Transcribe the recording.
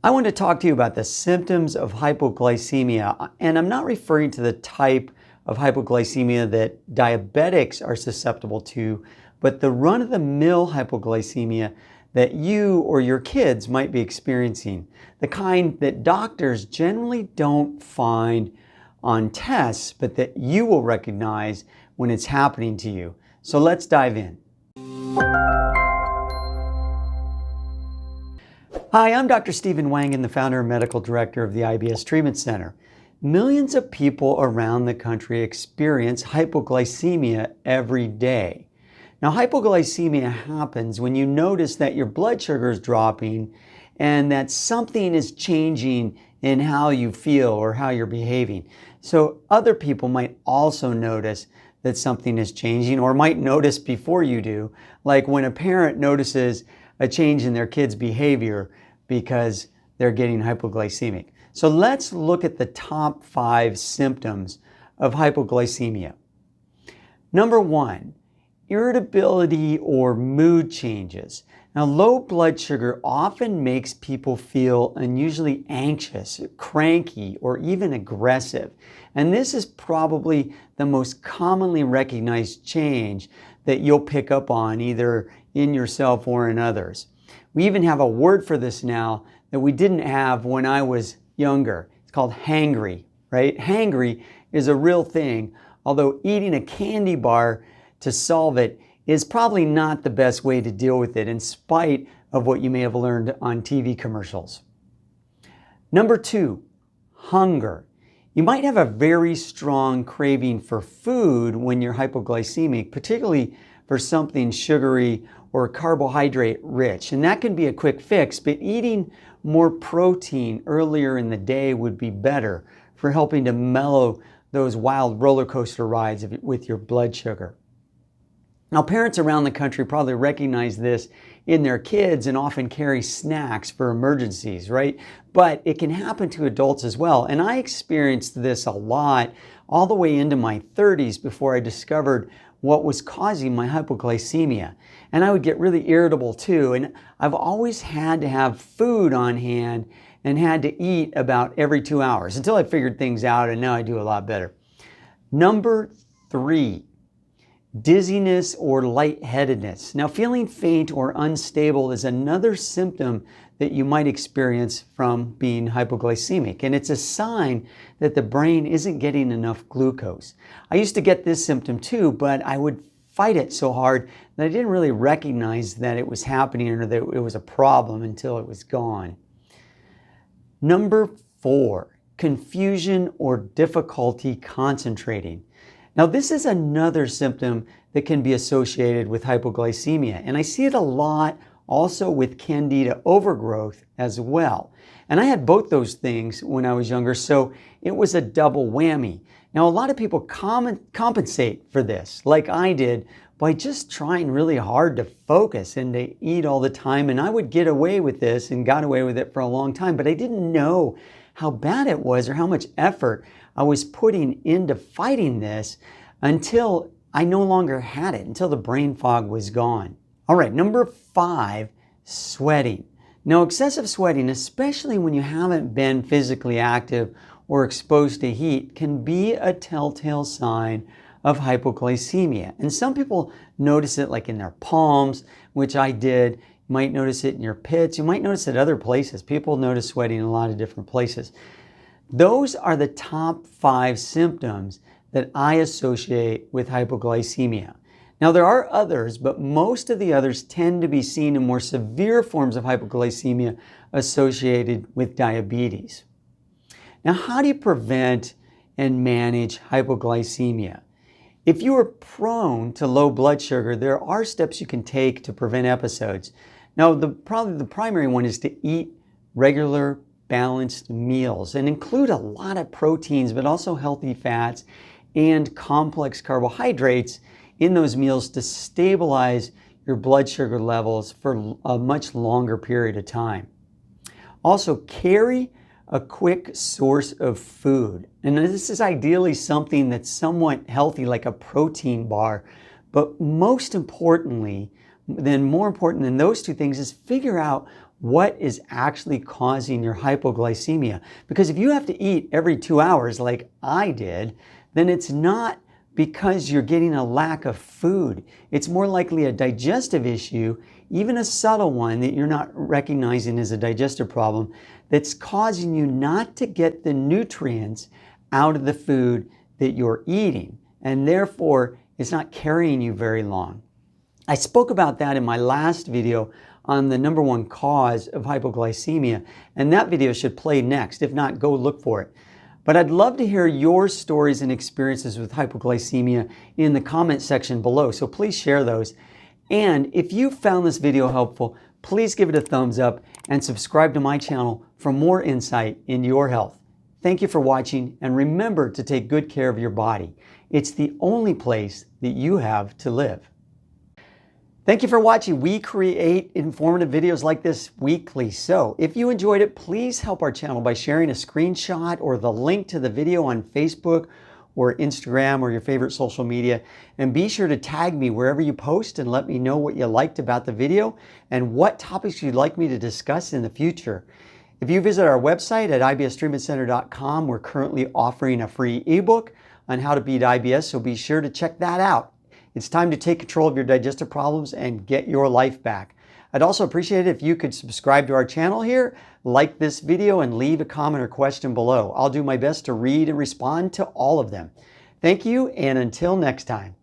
I want to talk to you about the symptoms of hypoglycemia, and I'm not referring to the type of hypoglycemia that diabetics are susceptible to, but the run-of-the-mill hypoglycemia that you or your kids might be experiencing, the kind that doctors generally don't find on tests, but that you will recognize when it's happening to you. So let's dive in. Hi, I'm Dr. Stephen Wangen, the founder and medical director of the IBS Treatment Center. Millions of people around the country experience hypoglycemia every day. Now, hypoglycemia happens when you notice that your blood sugar is dropping and that something is changing in how you feel or how you're behaving. So other people might also notice that something is changing, or might notice before you do, like when a parent notices a change in their kid's behavior because they're getting hypoglycemic. So let's look at the top 5 symptoms of hypoglycemia. Number 1, irritability or mood changes. Now, low blood sugar often makes people feel unusually anxious, cranky, or even aggressive. And this is probably the most commonly recognized change that you'll pick up on either in yourself or in others. We even have a word for this now that we didn't have when I was younger. It's called hangry, right? Hangry is a real thing, although eating a candy bar to solve it is probably not the best way to deal with it, in spite of what you may have learned on TV commercials. Number 2, hunger. You might have a very strong craving for food when you're hypoglycemic, particularly for something sugary or carbohydrate rich. And that can be a quick fix, but eating more protein earlier in the day would be better for helping to mellow those wild roller coaster rides with your blood sugar. Now, parents around the country probably recognize this in their kids and often carry snacks for emergencies, right? But it can happen to adults as well. And I experienced this a lot all the way into my 30s before I discovered what was causing my hypoglycemia. And I would get really irritable too. And I've always had to have food on hand and had to eat about every 2 hours until I figured things out, and now I do a lot better. Number 3, dizziness or lightheadedness. Now, feeling faint or unstable is another symptom that you might experience from being hypoglycemic, and it's a sign that the brain isn't getting enough glucose. I used to get this symptom too, but I would fight it so hard that I didn't really recognize that it was happening or that it was a problem until it was gone. Number 4, confusion or difficulty concentrating. Now, this is another symptom that can be associated with hypoglycemia, and I see it a lot also with candida overgrowth as well. And I had both those things when I was younger, so it was a double whammy. Now, a lot of people compensate for this, like I did, by just trying really hard to focus and to eat all the time. And I would get away with this and got away with it for a long time, but I didn't know how bad it was or how much effort I was putting into fighting this until I no longer had it, until the brain fog was gone. All right, number 5, sweating. Now, excessive sweating, especially when you haven't been physically active or exposed to heat, can be a telltale sign of hypoglycemia. And some people notice it like in their palms, which I did. You might notice it in your pits. You might notice it other places. People notice sweating in a lot of different places. Those are the top 5 symptoms that I associate with hypoglycemia. Now, there are others, but most of the others tend to be seen in more severe forms of hypoglycemia associated with diabetes. Now, how do you prevent and manage hypoglycemia? If you are prone to low blood sugar, there are steps you can take to prevent episodes. Now, probably the primary one is to eat regular, balanced meals and include a lot of proteins, but also healthy fats and complex carbohydrates in those meals to stabilize your blood sugar levels for a much longer period of time. Also, carry a quick source of food. And this is ideally something that's somewhat healthy, like a protein bar. But most importantly, more important than those two things, is figure out what is actually causing your hypoglycemia. Because if you have to eat every 2 hours like I did, then it's not because you're getting a lack of food. It's more likely a digestive issue, even a subtle one that you're not recognizing as a digestive problem, that's causing you not to get the nutrients out of the food that you're eating. And therefore, it's not carrying you very long. I spoke about that in my last video on the number one cause of hypoglycemia, and that video should play next. If not, go look for it. But I'd love to hear your stories and experiences with hypoglycemia in the comment section below, so please share those. And if you found this video helpful, please give it a thumbs up and subscribe to my channel for more insight into your health. Thank you for watching, and remember to take good care of your body. It's the only place that you have to live. Thank you for watching. We create informative videos like this weekly. So if you enjoyed it, please help our channel by sharing a screenshot or the link to the video on Facebook or Instagram or your favorite social media. And be sure to tag me wherever you post and let me know what you liked about the video and what topics you'd like me to discuss in the future. If you visit our website at ibstreatmentcenter.com, we're currently offering a free ebook on how to beat IBS, so be sure to check that out. It's time to take control of your digestive problems and get your life back. I'd also appreciate it if you could subscribe to our channel here, like this video, and leave a comment or question below. I'll do my best to read and respond to all of them. Thank you, and until next time.